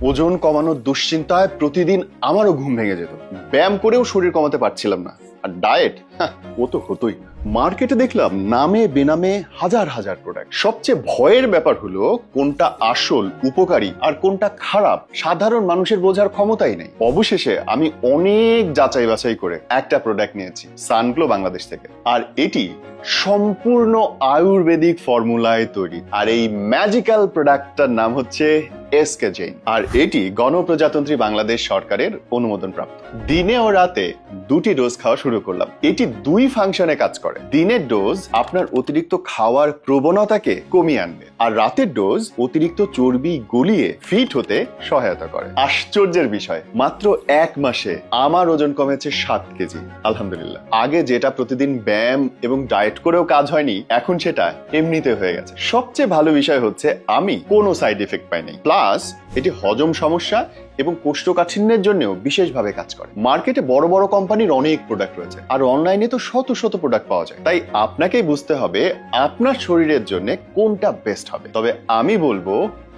ওজন কমানোর দুশ্চিন্তায় প্রতিদিন আমারও ঘুম ভেঙে যেত। ব্যায়াম করেও শরীর কমাতে পারছিলাম না। আর ডায়েট, ও তো হতোই। মার্কেটে দেখলাম নামে বেনামে হাজার হাজার প্রোডাক্ট। সবচেয়ে ভয়ের ব্যাপার হলো কোনটা আসল উপকারী আর কোনটা খারাপ সাধারণ মানুষের বোঝার ক্ষমতাই নেই। অবশেষে আমি অনেক যাচাই বাছাই করে একটা প্রোডাক্ট নিয়েছি সানগ্লো বাংলাদেশ থেকে। আর এটি সম্পূর্ণ আয়ুর্বেদিক ফর্মুলায় তৈরি। আর এই ম্যাজিক্যাল প্রোডাক্টটার নাম হচ্ছে এসকে জেইন। আর এটি গণপ্রজাতন্ত্রী বাংলাদেশ সরকারের অনুমোদন প্রাপ্ত। দিনে ও রাতে দুটি ডোজ খাওয়া শুরু করলাম। এটি দুই ফাংশনে কাজ করে। দিনের ডোজ আপনার অতিরিক্ত খাওয়ার প্রবণতাকে কমিয়ে আনবে, আর রাতের ডোজ অতিরিক্ত চর্বি গলিয়ে ফিট হতে সহায়তা করে। আশ্চর্যের বিষয়, মাত্র 1 মাসে আমার ওজন কমেছে 7 কেজি, আলহামদুলিল্লাহ। আগে যেটা প্রতিদিন ব্যায়াম এবং ডায়েট করেও কাজ হয়নি, এখন সেটা এমনিতে হয়ে গেছে। সবচেয়ে ভালো বিষয় হচ্ছে আমি কোনো সাইড এফেক্ট পাই নাই। প্লাস এটি হজম সমস্যা এবং কোষ্ঠকাঠিন্যের জন্যও বিশেষভাবে কাজ করে। মার্কেটে বড় বড় কোম্পানির অনেক প্রোডাক্ট রয়েছে, আর অনলাইনে তো শত শত প্রোডাক্ট পাওয়া যায়। তাই আপনাকেই বুঝতে হবে আপনার শরীরের জন্য কোনটা বেস্ট হবে। তবে আমি বলবো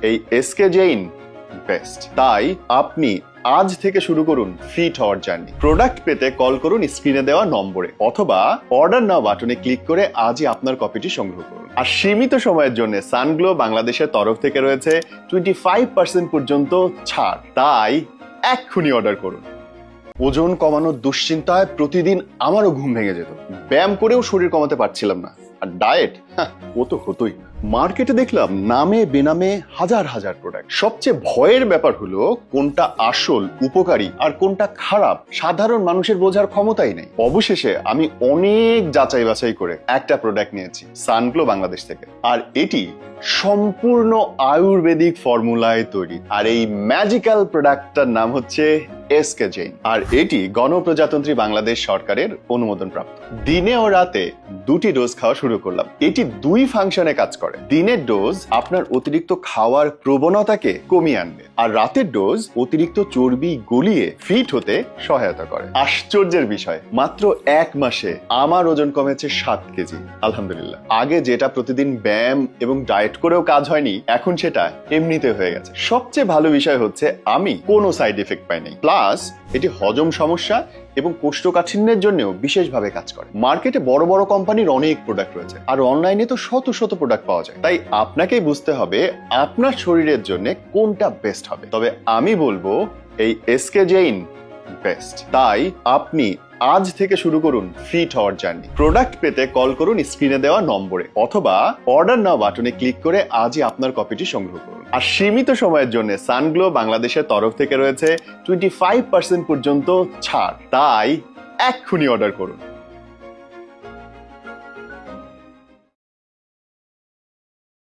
এই এসকে জেইন বেস্ট। তাই আপনি আজ থেকে শুরু করুন ফিট হওয়ার জার্নি। প্রোডাক্ট পেতে কল করুন স্ক্রিনে দেওয়া নম্বরে, অথবা অর্ডার নাও বাটনে ক্লিক করে আজই আপনার কপিটি সংগ্রহ করুন। আর সীমিত সময়ের জন্য সানগ্লো বাংলাদেশের তরফ থেকে রয়েছে 25% পর্যন্ত ছাড়। তাই এক্ষুনি অর্ডার করুন। ওজন কমানোর দুশ্চিন্তায় প্রতিদিন আমারও ঘুম ভেঙে যেত। ব্যায়াম করেও শরীর কমাতে পারছিলাম না। আর ডায়েট, ও তো হতোই। মার্কেটে দেখলাম নামে বেনামে হাজার হাজার প্রোডাক্ট। সবচেয়ে ভয়ের ব্যাপার হলো কোনটা আসল উপকারী আর কোনটা খারাপ সাধারণ মানুষের বোঝার ক্ষমতাই নেই। অবশেষে আমি অনেক যাচাই বাছাই করে একটা প্রোডাক্ট নিয়েছি সানগ্লো বাংলাদেশ থেকে। আর এটি সম্পূর্ণ আয়ুর্বেদিক ফর্মুলায় তৈরি। আর এই ম্যাজিক্যাল প্রোডাক্টটার নাম হচ্ছে এসকে জেইন। আর এটি গণপ্রজাতন্ত্রী বাংলাদেশ সরকারের অনুমোদন প্রাপ্ত। দিনে ও রাতে দুটি ডোজ খাওয়া শুরু করলাম। এটি দুই ফাংশনে কাজ করে। দিনের ডোজ আপনার অতিরিক্ত খাওয়ার প্রবণতাকে কমিয়ে আনবে, আর রাতের ডোজ অতিরিক্ত চর্বি গলিয়ে ফিট হতে সহায়তা করে। আশ্চর্যের বিষয়, মাত্র 1 মাসে আমার ওজন কমেছে 7 কেজি, আলহামদুলিল্লাহ। আগে যেটা প্রতিদিন ব্যায়াম এবং ডায়েট করেও কাজ হয়নি, এখন সেটা এমনিতে হয়ে গেছে। সবচেয়ে ভালো বিষয় হচ্ছে আমি কোনো সাইড এফেক্ট পাই নাই। প্লাস এটি হজম সমস্যা এবং কোষ্ঠকাঠিন্যের জন্যও বিশেষভাবে কাজ করে। মার্কেটে বড় বড় কোম্পানির অনেক প্রোডাক্ট রয়েছে, আর অনলাইনে তো শত শত প্রোডাক্ট পাওয়া যায়। তাই আপনাকেই বুঝতে হবে আপনার শরীরের জন্য কোনটা বেস্ট হবে। তবে আমি বলবো এই এসকে জেইন বেস্ট। তাই আপনি আজ থেকে শুরু করুন ফিট হওয়ার জার্নি। প্রোডাক্ট পেতে কল করুন স্ক্রিনে দেওয়া নম্বরে, অথবা অর্ডার নাও বাটনে ক্লিক করে আজই আপনার কপিটি সংগ্রহ করুন। আর সীমিত সময়ের জন্য সানগ্লো বাংলাদেশের তরফ থেকে রয়েছে 25% পর্যন্ত ছাড়। তাই এক্ষুনি অর্ডার করুন।